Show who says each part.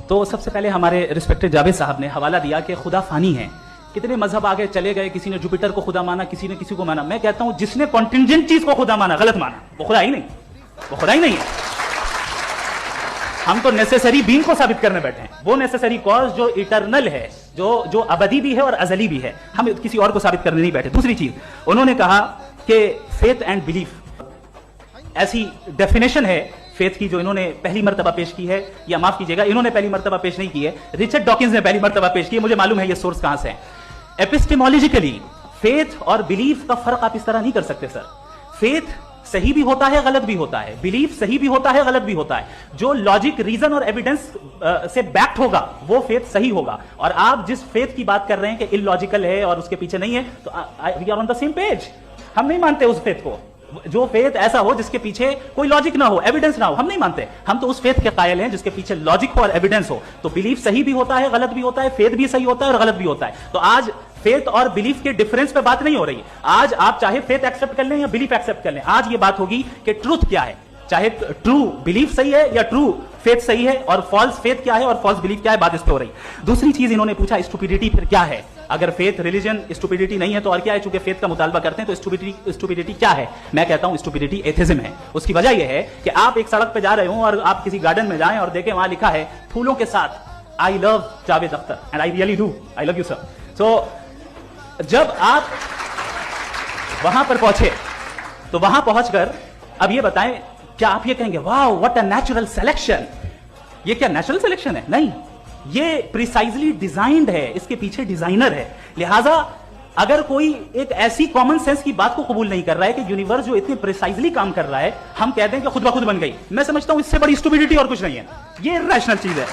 Speaker 1: تو سب سے پہلے ہمارے رسپیکٹڈ جاوید صاحب نے حوالہ دیا کہ خدا فانی ہے. کتنے مذہب آگے چلے گئے, کسی نے جوپیٹر کو خدا مانا, کسی نے کسی کو مانا. میں کہتا ہوں جس نے کانٹینجنٹ چیز کو خدا مانا غلط مانا, وہ خدا ہی نہیں, وہ خدا ہی نہیں ہے. ہم تو نیسیسری بینگ کو ثابت کرنے بیٹھے ہیں, وہ نیسیسری کاز جو ایٹرنل ہے, جو ابدی بھی ہے اور ازلی بھی ہے, ہم کسی اور کو ثابت کرنے نہیں بیٹھے. دوسری چیز انہوں نے کہا کہ فیتھ اینڈ بلیف ایسی ڈیفینیشن ہے فیتھ کی جو انہوں نے پہلی مرتبہ پیش کی ہے, یا معاف کیجیے گا انہوں نے پہلی مرتبہ پیش نہیں کی ہے, رچرڈ ڈاکنز نے پہلی مرتبہ پیش کی ہے. مجھے معلوم ہے یہ سورس کہاں سے ہے. ایپسٹیمولوجیکلی فیتھ اور بلیف کا فرق آپ اس طرح نہیں کر سکتے سر. فیتھ صحیح بھی ہوتا ہے, غلط بھی ہوتا ہے. بلیف صحیح بھی ہوتا ہے, غلط بھی ہوتا ہے. جو لاجک, ریزن اور ایویڈنس سے بیکڈ ہوگا وہ فیتھ صحیح ہوگا. اور آپ جس فیتھ کی بات کر رہے ہیں کہ ان لاجیکل ہے اور اس کے پیچھے نہیں ہے, تو we are on the same page. ہم نہیں مانتے اس فیتھ کو. جو فیتھ ایسا ہو جس کے پیچھے کوئی لاجک نہ ہو, ایویڈنس نہ ہو, ہم نہیں مانتے. ہم تو اس فیتھ کے قائل ہیں جس کے پیچھے لاجک ہو اور ایویڈنس ہو. تو بلیف صحیح بھی ہوتا ہے, غلط بھی ہوتا ہے. فیتھ بھی صحیح ہوتا ہے اور غلط بھی ہوتا ہے. تو آج فیتھ اور بلیف کے ڈفرنس پہ بات نہیں ہو رہی. آج آپ چاہے فیتھ ایکسپٹ کر لیں یا بلیف ایکسپٹ کر لیں, آج یہ بات ہوگی کہ ٹروتھ کیا ہے. چاہے ٹرو بلیف صحیح ہے یا ٹرو فیتھ صحیح ہے, اور فالس فیتھ کیا ہے اور فالس بلیف کیا ہے, بات اس پہ ہو رہی. دوسری چیز انہوں نے پوچھا اسٹوپیڈیٹی پھر کیا ہے. اگر فیتھ ریلیجن اسٹوپیڈیٹی نہیں ہے تو اور کیا ہے, چونکہ فیتھ کا مطالبہ کرتے ہیں تو اسٹوپیڈیٹی کیا ہے. میں کہتا ہوں اسٹوپیڈیٹی ایتھزم ہے. اس کی وجہ یہ ہے کہ آپ ایک سڑک پہ جا رہے ہوں اور آپ کسی گارڈن میں جائیں اور دیکھیں وہاں لکھا ہے پھولوں کے ساتھ I love Javed Akhtar, and I really do, I love you sir. So جب آپ وہاں پر پہنچے تو وہاں پہنچ کر اب یہ بتائیں, کیا آپ یہ کہیں گے واو واٹ اے نیچرل سلیکشن. یہ کیا نیچرل سلیکشن ہے؟ نہیں, یہ پریسائزلی ڈیزائنڈ ہے, اس کے پیچھے ڈیزائنر ہے. لہٰذا اگر کوئی ایک ایسی کامن سینس کی بات کو قبول نہیں کر رہا ہے کہ یونیورس جو اتنی پریسائزلی کام کر رہا ہے, ہم کہتے ہیں کہ خود بخود بن گئی, میں سمجھتا ہوں اس سے بڑی اسٹوپیڈیٹی اور کچھ نہیں ہے. یہ ریشنل چیز ہے.